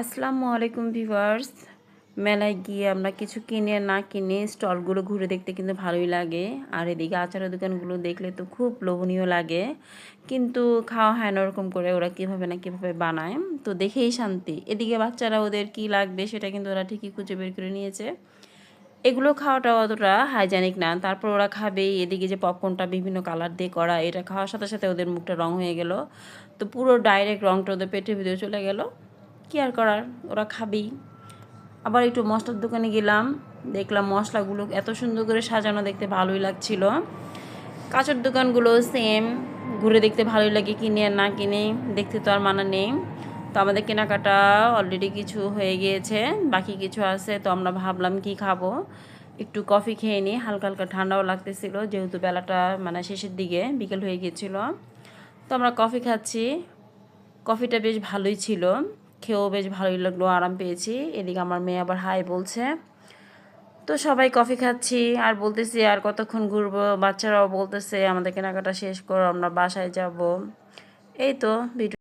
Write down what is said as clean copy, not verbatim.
আসসালামু আলাইকুম ভিউয়ার্স। মেলায় গিয়ে আমরা কিছু কিনে না কিনে স্টলগুলো ঘুরে দেখতে কিন্তু ভালোই লাগে। আর এদিকে আচারের দোকানগুলো দেখলে তো খুব লোভনীয় লাগে, কিন্তু খাওয়া হয় না ওরকম করে। ওরা কীভাবে না কীভাবে বানায় তো দেখেই শান্তি। এদিকে বাচ্চারা ওদের কি লাগবে সেটা কিন্তু ওরা ঠিকই খুঁজে বের করে নিয়েছে। এগুলো খাওয়াটা অতটা হাইজেনিক না, তারপর ওরা খাবেই। এদিকে যে পপকর্নটা বিভিন্ন কালার দিয়ে করা, এটা খাওয়ার সাথে সাথে ওদের মুখটা রং হয়ে গেল। তো পুরো ডাইরেক্ট রংটা ওদের পেটের ভিতরে চলে গেল। কী আর করার, ওরা খাবেই। আবার একটু মশলার দোকানে গেলাম, দেখলাম মশলাগুলো এত সুন্দর করে সাজানো, দেখতে ভালোই লাগছিল। কাঁচের দোকানগুলো সেম, ঘুরে দেখতে ভালোই লাগে, কিনে আর না কিনে দেখতে তো আর মানা নেই। তো আমাদের কেনাকাটা অলরেডি কিছু হয়ে গিয়েছে, বাকি কিছু আছে। তো আমরা ভাবলাম কি খাবো, একটু কফি খেয়ে নিই। হালকা হালকা ঠান্ডাও লাগতেছিল, যেহেতু বেলাটা মানে শেষের দিকে, বিকেল হয়ে গিয়েছিল। তো আমরা কফি খাচ্ছি। কফিটা বেশ ভালোই ছিল, খেয়েও বেশ ভালোই লাগলো, আরাম পেয়েছি। এদিকে আমার মেয়ে আবার হাই বলছে। তো সবাই কফি খাচ্ছি আর বলতেছি আর কতক্ষণ ঘুরবো। বাচ্চারাও বলতেছে আমাদের কেনাকাটা শেষ করো, আমরা বাসায় যাব। এই তো ভিডিও।